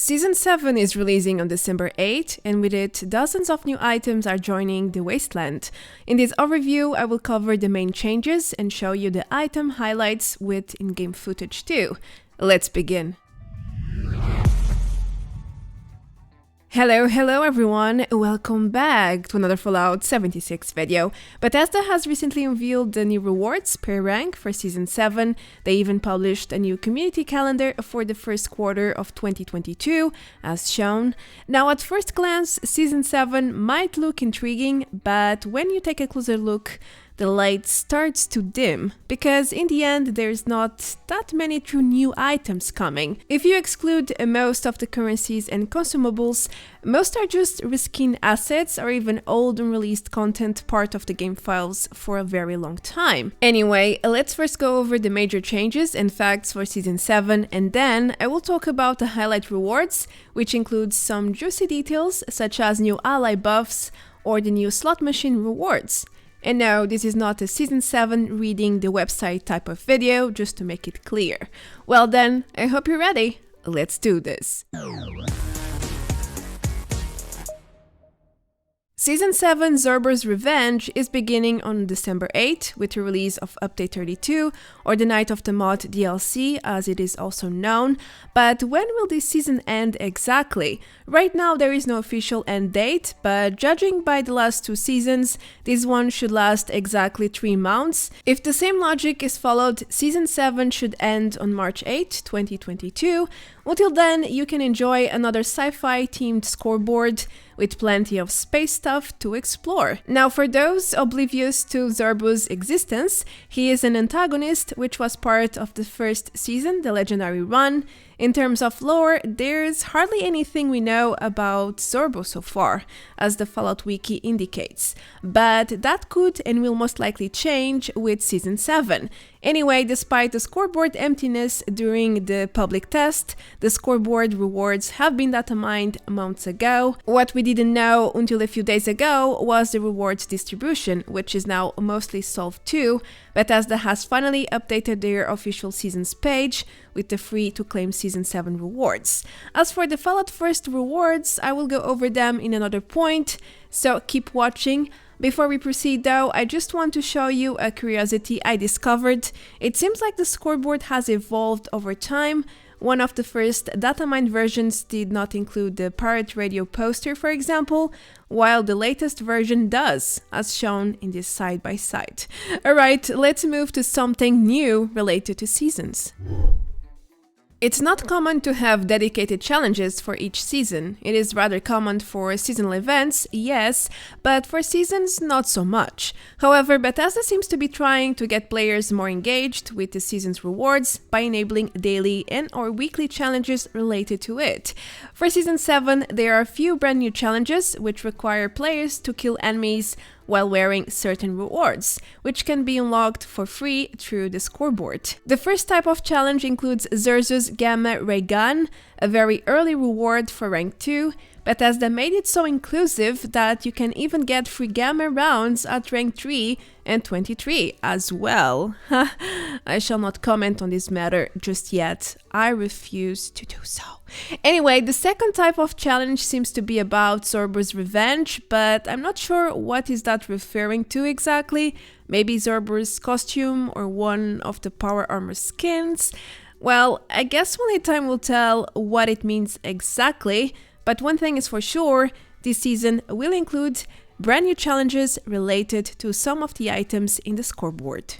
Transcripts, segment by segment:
Season 7 is releasing on December 8, and with it, dozens of new items are joining the Wasteland. In this overview, I will cover the main changes and show you the item highlights with in-game footage too. Let's begin. Hello everyone, welcome back to another Fallout 76 video. Bethesda has recently unveiled the new rewards per rank for Season 7. They even published a new community calendar for the first quarter of 2022, as shown. Now at first glance, Season 7 might look intriguing, but when you take a closer look, the light starts to dim, because in the end there's not that many true new items coming. If you exclude most of the currencies and consumables, most are just reskin assets or even old unreleased content part of the game files for a very long time. Anyway, let's first go over the major changes and facts for Season 7, and then I will talk about the highlight rewards, which includes some juicy details such as new ally buffs or the new slot machine rewards. And no, this is not a Season 7 reading the website type of video, just to make it clear. Well then, I hope you're ready. Let's do this. Season 7 Zorbo Revenge is beginning on December 8 with the release of Update 32, or the Night of the Moth DLC as it is also known. But when will this season end exactly? Right now there is no official end date, but judging by the last two seasons, this one should last exactly 3 months. If the same logic is followed, Season 7 should end on March 8, 2022. Until then, you can enjoy another sci-fi themed scoreboard with plenty of space stuff to explore. Now, for those oblivious to Zorbo's existence, he is an antagonist which was part of the first season, the legendary run. In terms of lore, there's hardly anything we know about Zorbo so far, as the Fallout Wiki indicates. But that could and will most likely change with Season 7. Anyway, despite the scoreboard emptiness during the public test, the scoreboard rewards have been datamined months ago. What we didn't know until a few days ago was the rewards distribution, which is now mostly solved too. Bethesda has finally updated their official seasons page with the free-to-claim Season 7 rewards. As for the Fallout First rewards, I will go over them in another point, so keep watching. Before we proceed though, I just want to show you a curiosity I discovered. It seems like the scoreboard has evolved over time. One of the first datamined versions did not include the pirate radio poster, for example, while the latest version does, as shown in this side-by-side. Alright, let's move to something new related to seasons. It's not common to have dedicated challenges for each season. It is rather common for seasonal events, yes, but for seasons not so much. However, Bethesda seems to be trying to get players more engaged with the season's rewards by enabling daily and/or weekly challenges related to it. For Season 7, there are a few brand new challenges which require players to kill enemies while wearing certain rewards, which can be unlocked for free through the scoreboard. The first type of challenge includes Xerxo's Gamma Ray Gun, a very early reward for rank 2. Bethesda made it so inclusive that you can even get free Gamma rounds at rank 3 and 23 as well. I shall not comment on this matter just yet. I refuse to do so. Anyway, the second type of challenge seems to be about Zorbo Revenge, but I'm not sure what is that referring to exactly. Maybe Zorbo's costume or one of the power armor skins? Well, I guess only time will tell what it means exactly. But one thing is for sure, this season will include brand new challenges related to some of the items in the scoreboard.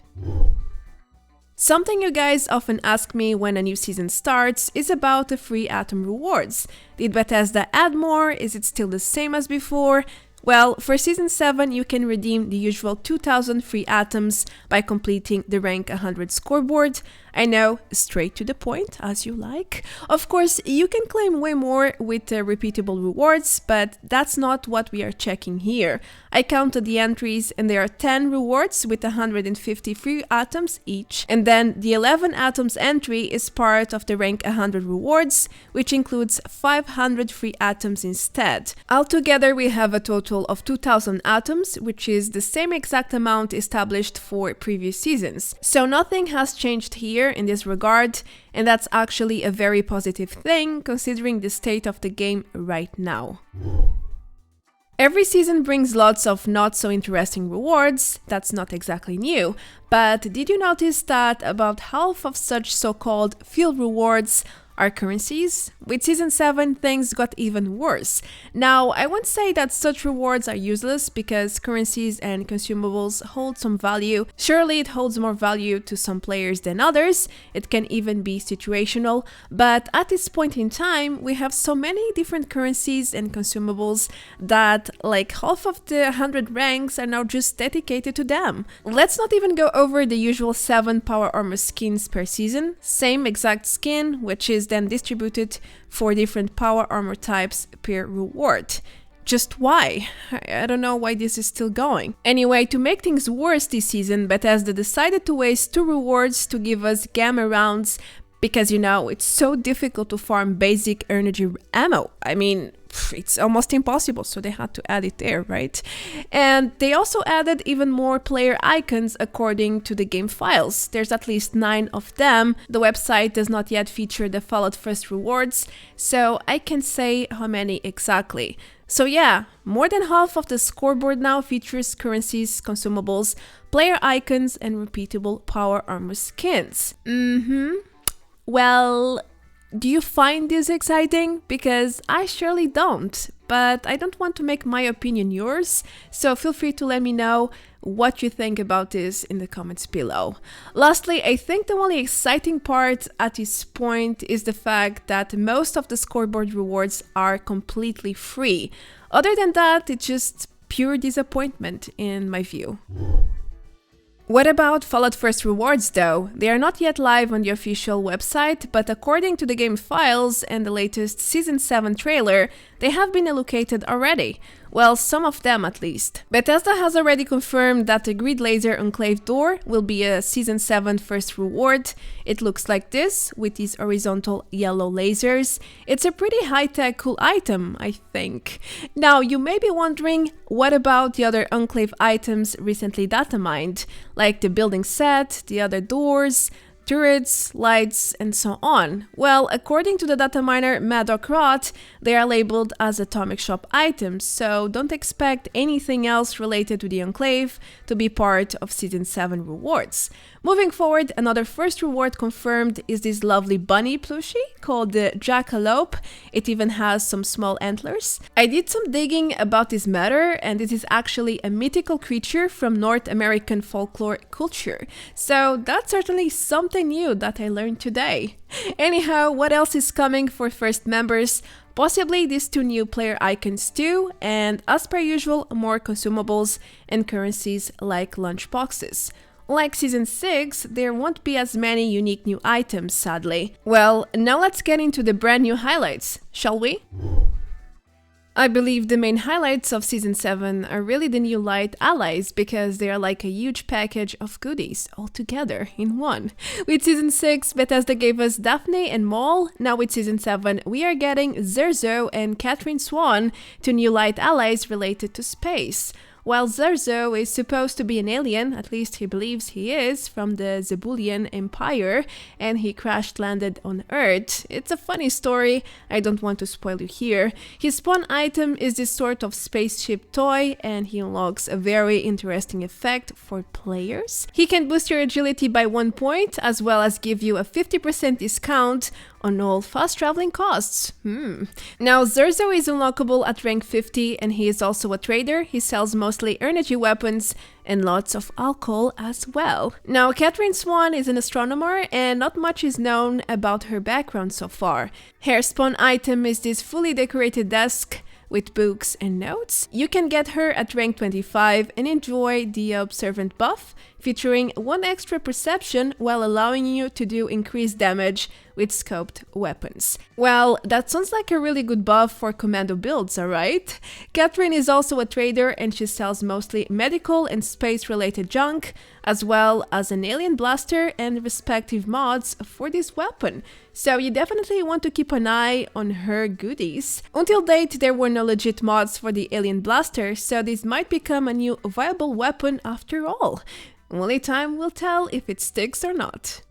Something you guys often ask me when a new season starts is about the free atom rewards. Did Bethesda add more? Is it still the same as before? Well, for Season 7, you can redeem the usual 2,000 free atoms by completing the rank 100 scoreboard. I know, straight to the point, as you like. Of course, you can claim way more with repeatable rewards, but that's not what we are checking here. I counted the entries and there are 10 rewards with 150 free atoms each. And then the 11 atoms entry is part of the rank 100 rewards, which includes 500 free atoms instead. Altogether, we have a total of 2,000 atoms, which is the same exact amount established for previous seasons. So nothing has changed here. year in this regard, and that's actually a very positive thing considering the state of the game right now. Every season brings lots of not so interesting rewards, that's not exactly new, but did you notice that about half of such so-called field rewards are currencies? With Season 7, things got even worse. Now, I won't say that such rewards are useless because currencies and consumables hold some value. Surely it holds more value to some players than others, it can even be situational, but at this point in time, we have so many different currencies and consumables that like half of the 100 ranks are now just dedicated to them. Let's not even go over the usual 7 power armor skins per season, same exact skin, which is then distributed for different power armor types per reward. Just why? I don't know why this is still going. Anyway, to make things worse this season, Bethesda decided to waste 2 rewards to give us gamma rounds because, you know, it's so difficult to farm basic energy ammo. I mean, it's almost impossible, so they had to add it there, right? And they also added even more player icons according to the game files. There's at least 9 of them. The website does not yet feature the Fallout First rewards, so I can't say how many exactly. So yeah, more than half of the scoreboard now features currencies, consumables, player icons, and repeatable power armor skins. Well, do you find this exciting? Because I surely don't, but I don't want to make my opinion yours, so feel free to let me know what you think about this in the comments below. Lastly, I think the only exciting part at this point is the fact that most of the scoreboard rewards are completely free. Other than that, it's just pure disappointment in my view. What about Fallout First rewards though? They are not yet live on the official website, but according to the game files and the latest Season 7 trailer, they have been allocated already. Well, some of them at least. Bethesda has already confirmed that the Grid Laser Enclave door will be a Season 7 first reward. It looks like this, with these horizontal yellow lasers. It's a pretty high-tech cool item, I think. Now, you may be wondering, what about the other Enclave items recently datamined? Like the building set, the other doors, turrets, lights, and so on. Well, according to the data miner Maddokgrot, they are labeled as Atomic Shop items, so don't expect anything else related to the Enclave to be part of Season 7 rewards. Moving forward, another first reward confirmed is this lovely bunny plushie called the Jackalope. It even has some small antlers. I did some digging about this matter, and this is actually a mythical creature from North American folklore culture. So that's certainly something new that I learned today. Anyhow, what else is coming for first members? Possibly these 2 new player icons too, and as per usual, more consumables and currencies like lunchboxes. Like Season 6, there won't be as many unique new items, sadly. Well, now let's get into the brand new highlights, shall we? I believe the main highlights of Season 7 are really the new Lite allies, because they are like a huge package of goodies all together in one. With Season 6, Bethesda gave us Daphne and Maul. Now with Season 7, we are getting Xerxo and Katherine Swan, 2 new Lite allies related to space. While Xerxo is supposed to be an alien, at least he believes he is, from the Zebulian Empire, and he crash-landed on Earth. It's a funny story, I don't want to spoil you here. His spawn item is this sort of spaceship toy, and he unlocks a very interesting effect for players. He can boost your agility by 1 point, as well as give you a 50% discount on all fast-traveling costs. Now, Xerxo is unlockable at rank 50, and he is also a trader. He sells mostly energy weapons and lots of alcohol as well. Now, Katherine Swan is an astronomer, and not much is known about her background so far. Her spawn item is this fully decorated desk with books and notes. You can get her at rank 25 and enjoy the Observant buff, featuring 1 extra perception while allowing you to do increased damage with scoped weapons. Well, that sounds like a really good buff for commando builds, alright? Katherine is also a trader, and she sells mostly medical and space-related junk, as well as an alien blaster and respective mods for this weapon. So you definitely want to keep an eye on her goodies. Until date, there were no legit mods for the alien blaster, so this might become a new viable weapon after all. Only time will tell if it sticks or not.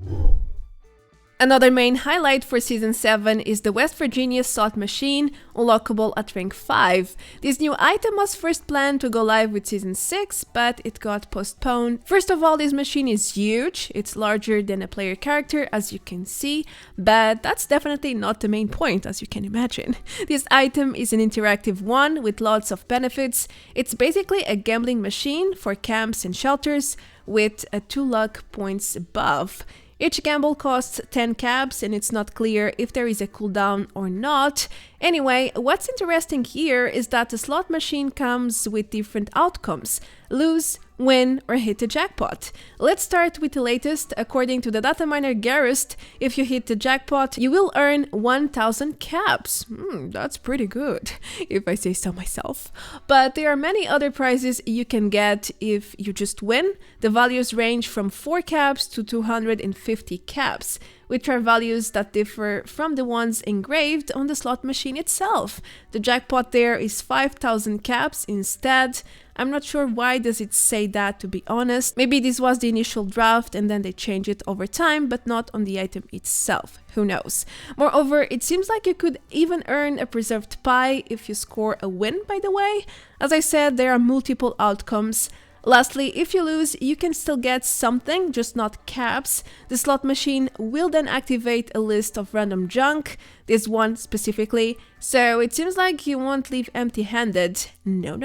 Another main highlight for Season 7 is the West Virginia slot machine, unlockable at rank 5. This new item was first planned to go live with Season 6, but it got postponed. First of all, this machine is huge, it's larger than a player character as you can see, but that's definitely not the main point as you can imagine. This item is an interactive one with lots of benefits. It's basically a gambling machine for camps and shelters with a 2 luck points buff. Each gamble costs 10 caps and it's not clear if there is a cooldown or not. Anyway, what's interesting here is that the slot machine comes with different outcomes: lose, win, or hit the jackpot. Let's start with the latest. According to the data miner Garrist, if you hit the jackpot, you will earn 1000 caps. That's pretty good, if I say so myself. But there are many other prizes you can get if you just win. The values range from 4 caps to 250 caps, which are values that differ from the ones engraved on the slot machine itself. The jackpot there is 5000 caps instead. I'm not sure why does it say that, to be honest. Maybe this was the initial draft and then they changed it over time, but not on the item itself. Who knows? Moreover, it seems like you could even earn a preserved pie if you score a win, by the way. As I said, there are multiple outcomes. Lastly, if you lose, you can still get something, just not caps. The slot machine will then activate a list of random junk, this one specifically, so it seems like you won't leave empty-handed. No.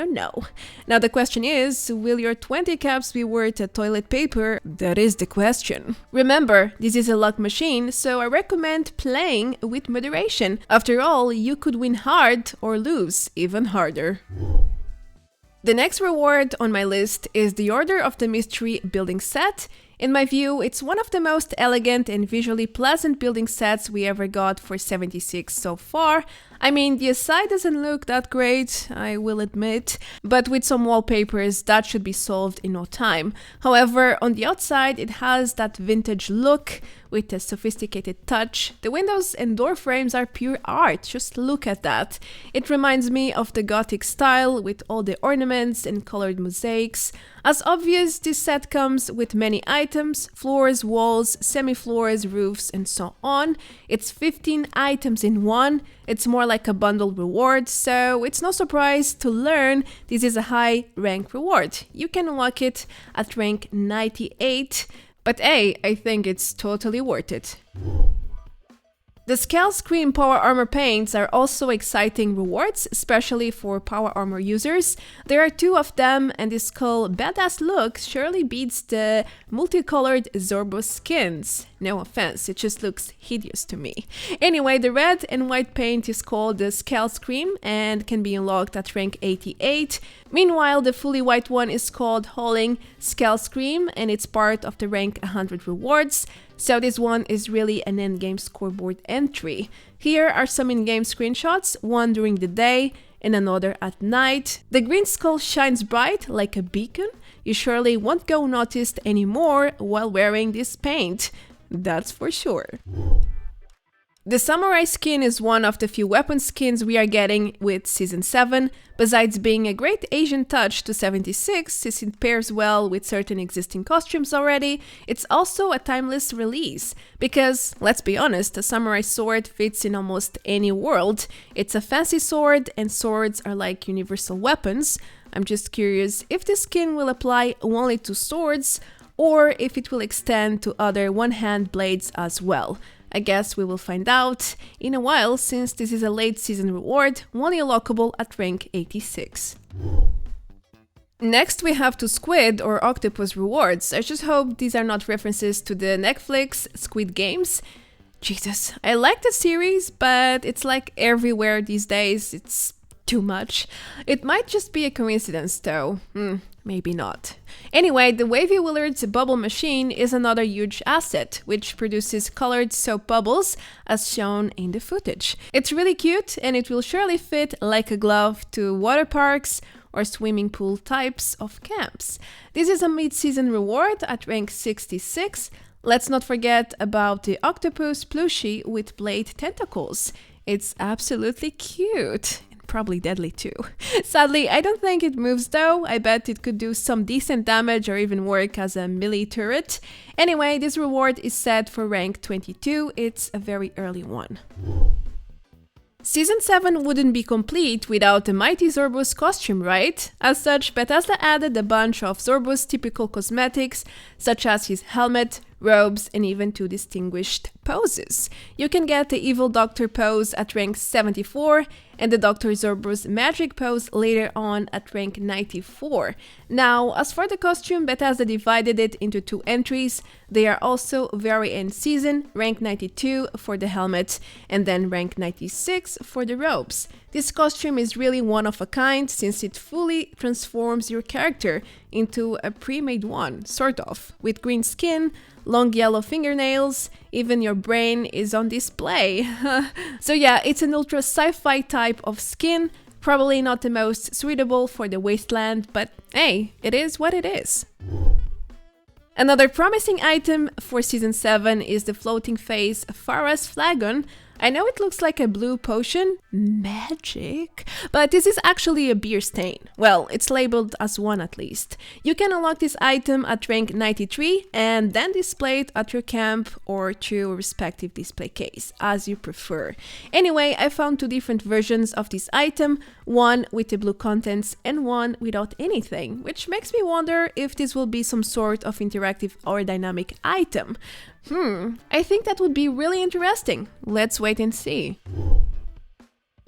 Now the question is, will your 20 caps be worth a toilet paper? That is the question. Remember, this is a luck machine, so I recommend playing with moderation. After all, you could win hard or lose even harder. The next reward on my list is the Order of the Mystery building set. In my view, it's one of the most elegant and visually pleasant building sets we ever got for 76 so far. I mean, the aside doesn't look that great, I will admit, but with some wallpapers that should be solved in no time. However, on the outside it has that vintage look with a sophisticated touch. The windows and door frames are pure art, just look at that. It reminds me of the Gothic style with all the ornaments and colored mosaics. As obvious, this set comes with many items: floors, walls, semi-floors, roofs, and so on. It's 15 items in one. It's more like a bundle reward, so it's no surprise to learn this is a high rank reward. You can unlock it at rank 98, but hey, I think it's totally worth it. The SkellScream Power Armor paints are also exciting rewards, especially for Power Armor users. There are 2 of them, and this cool badass look surely beats the multicolored Zorbo skins. No offense, it just looks hideous to me. Anyway, the red and white paint is called the SkellScream and can be unlocked at rank 88. Meanwhile, the fully white one is called Hauling SkellScream and it's part of the rank 100 rewards. So this one is really an endgame scoreboard entry. Here are some in-game screenshots, one during the day and another at night. The green skull shines bright like a beacon. You surely won't go unnoticed anymore while wearing this paint. That's for sure. The samurai skin is one of the few weapon skins we are getting with Season 7. Besides being a great Asian touch to 76, since it pairs well with certain existing costumes already, it's also a timeless release. Because, let's be honest, a samurai sword fits in almost any world. It's a fancy sword, and swords are like universal weapons. I'm just curious if this skin will apply only to swords, or if it will extend to other one-hand blades as well. I guess we will find out in a while, since this is a late season reward, only unlockable at rank 86. Next we have 2 Squid or Octopus rewards. I just hope these are not references to the Netflix Squid Games. Jesus, I like the series, but it's like everywhere these days, it's too much. It might just be a coincidence though. Maybe not. Anyway, the Wavy Willard's bubble machine is another huge asset, which produces colored soap bubbles, as shown in the footage. It's really cute, and it will surely fit like a glove to water parks or swimming pool types of camps. This is a mid-season reward at rank 66. Let's not forget about the Octopus plushie with blade tentacles. It's absolutely cute. probably deadly too. Sadly, I don't think it moves though. I bet it could do some decent damage or even work as a melee turret. Anyway, this reward is set for rank 22, it's a very early one. Season 7 wouldn't be complete without the mighty Zorbo's costume, right? As such, Bethesda added a bunch of Zorbo's typical cosmetics, such as his helmet, robes, and even 2 distinguished poses. You can get the Evil Doctor pose at rank 74 and the Dr. Zorbo's magic pose later on at rank 94. Now, as for the costume, Bethesda divided it into 2 entries. They are also very end season, rank 92 for the helmet and then rank 96 for the robes. This costume is really one of a kind since it fully transforms your character into a pre-made one, sort of, with green skin, long yellow fingernails, even your brain is on display. So yeah, it's an ultra sci-fi type of skin, probably not the most suitable for the wasteland, but hey, it is what it is. Another promising item for Season 7 is the floating face Farrah's Flagon. I know it looks like a blue potion, magic, but this is actually a beer stain. Well, it's labeled as one at least. You can unlock this item at rank 93 and then display it at your camp or through a respective display case, as you prefer. Anyway, I found 2 different versions of this item, one with the blue contents and one without anything, which makes me wonder if this will be some sort of interactive or dynamic item. I think that would be really interesting. Let's wait and see.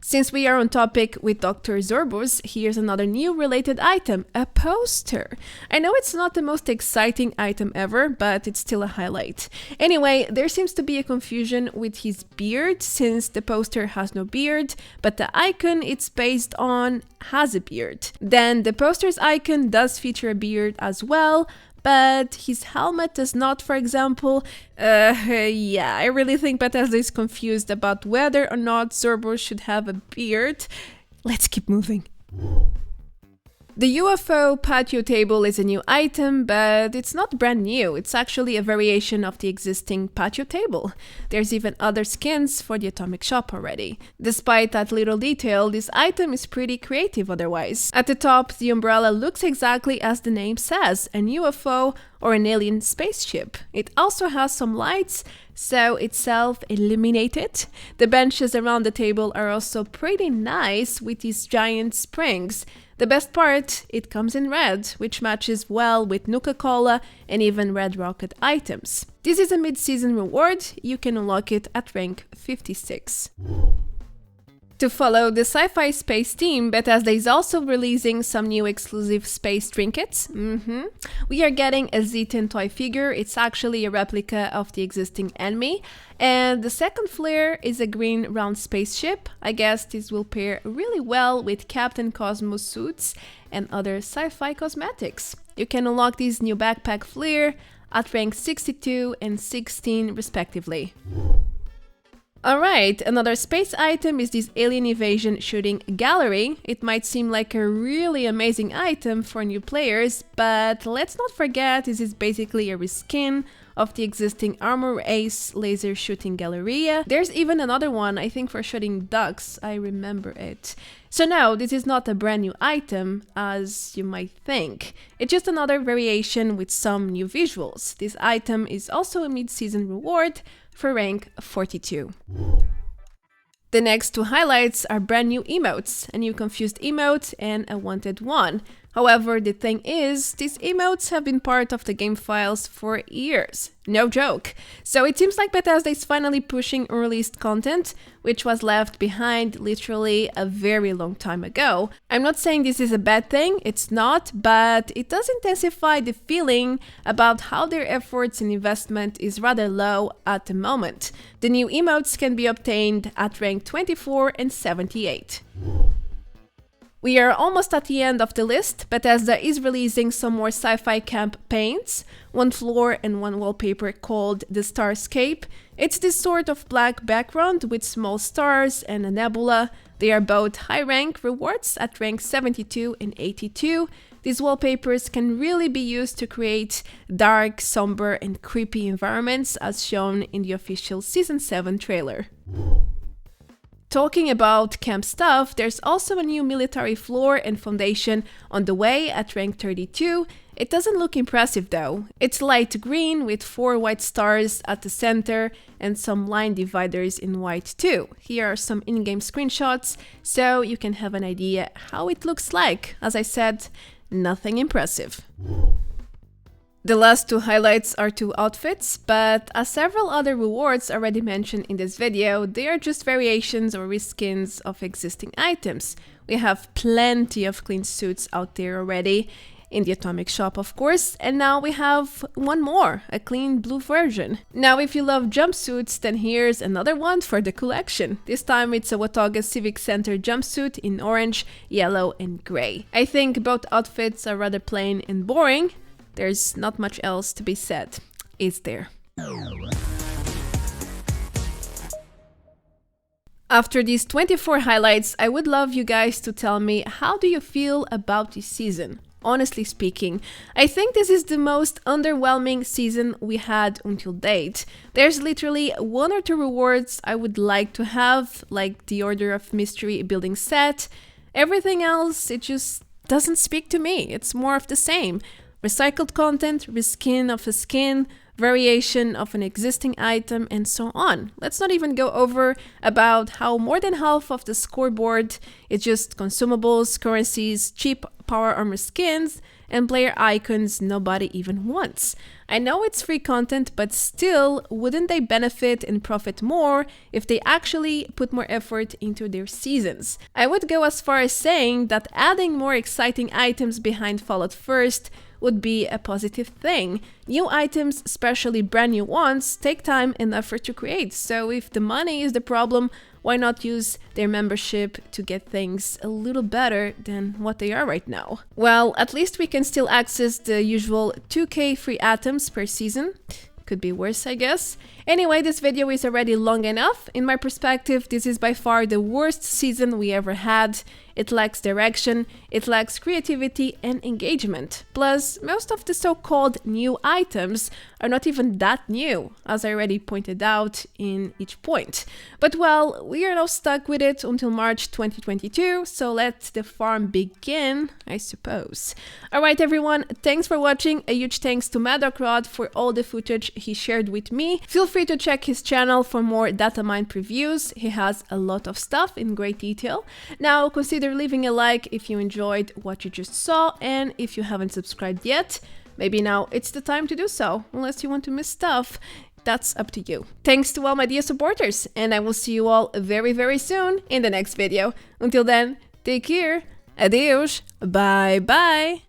Since we are on topic with Dr. Zorbo's, here's another new related item, a poster. I know it's not the most exciting item ever, but it's still a highlight. Anyway, there seems to be a confusion with his beard, since the poster has no beard, but the icon it's based on has a beard. Then the poster's icon does feature a beard as well, but his helmet does not, for example. Yeah, I really think Bethesda is confused about whether or not Zorbo should have a beard. Let's keep moving. The UFO patio table is a new item, but it's not brand new. It's actually a variation of the existing patio table. There's even other skins for the atomic shop already. Despite that little detail, this item is pretty creative otherwise. At the top, the umbrella looks exactly as the name says, an UFO or an alien spaceship. It also has some lights, so it's self-illuminated. The benches around the table are also pretty nice with these giant springs. The best part, it comes in red, which matches well with Nuka-Cola and even Red Rocket items. This is a mid-season reward, you can unlock it at rank 56. To follow the sci-fi space theme, Bethesda is also releasing some new exclusive space trinkets. We are getting a Zetan toy figure, it's actually a replica of the existing enemy. And the second Flair is a green round spaceship. I guess this will pair really well with Captain Cosmos suits and other sci-fi cosmetics. You can unlock these new backpack Flair at rank 62 and 16 respectively. Alright, another space item is this alien invasion shooting gallery. It might seem like a really amazing item for new players, but let's not forget this is basically a reskin of the existing Armor Ace laser shooting Galleria. There's even another one, I think for shooting ducks, I remember it. So no, this is not a brand new item, as you might think. It's just another variation with some new visuals. This item is also a mid-season reward for rank 42. The next 2 highlights are brand new emotes, a new confused emote and a wanted one. However, the thing is, these emotes have been part of the game files for years. No joke. So it seems like Bethesda is finally pushing unreleased content, which was left behind literally a very long time ago. I'm not saying this is a bad thing, it's not, but it does intensify the feeling about how their efforts and investment is rather low at the moment. The new emotes can be obtained at rank 24 and 78. We are almost at the end of the list. Bethesda is releasing some more sci-fi camp paints, one floor and one wallpaper called the Starscape. It's this sort of black background with small stars and a nebula. They are both high rank rewards at rank 72 and 82. These wallpapers can really be used to create dark, somber and creepy environments as shown in the official Season 7 trailer. talking about camp stuff, there's also a new military floor and foundation on the way at rank 32. It doesn't look impressive though. It's light green with 4 white stars at the center and some line dividers in white too. Here are some in-game screenshots so you can have an idea how it looks like. As I said, nothing impressive. The last 2 highlights are 2 outfits, but as several other rewards already mentioned in this video, they are just variations or reskins of existing items. We have plenty of clean suits out there already, in the Atomic Shop of course, and now we have one more, a clean blue version. Now if you love jumpsuits, then here's another one for the collection. This time it's a Watauga Civic Center jumpsuit in orange, yellow and grey. I think both outfits are rather plain and boring. There's not much else to be said, is there? After these 24 highlights, I would love you guys to tell me, how do you feel about this season? Honestly speaking, I think this is the most underwhelming season we had until date. There's literally 1 or 2 rewards I would like to have, like the Order of Mystery building set. Everything else, it just doesn't speak to me. It's more of the same. Recycled content, reskin of a skin, variation of an existing item, and so on. Let's not even go over about how more than half of the scoreboard is just consumables, currencies, cheap power armor skins, and player icons nobody even wants. I know it's free content, but still, wouldn't they benefit and profit more if they actually put more effort into their seasons? I would go as far as saying that adding more exciting items behind Fallout First would be a positive thing. New items, especially brand new ones, take time and effort to create, so if the money is the problem, why not use their membership to get things a little better than what they are right now? Well, at least we can still access the usual 2k free atoms per season. Could be worse, I guess. Anyway, this video is already long enough. In my perspective, this is by far the worst season we ever had. It lacks direction, it lacks creativity and engagement. Plus, most of the so-called new items are not even that new, as I already pointed out in each point. But well, we are now stuck with it until March 2022, so let the farm begin, I suppose. Alright everyone, thanks for watching. A huge thanks to Maddokgrot for all the footage he shared with me. Feel free to check his channel for more datamined previews. He has a lot of stuff in great detail. Now consider leaving a like if you enjoyed what you just saw, and if you haven't subscribed yet, maybe now it's the time to do so, unless you want to miss stuff. That's up to you. Thanks to all my dear supporters, and I will see you all very, very soon in the next video. Until then, take care, adios, bye bye!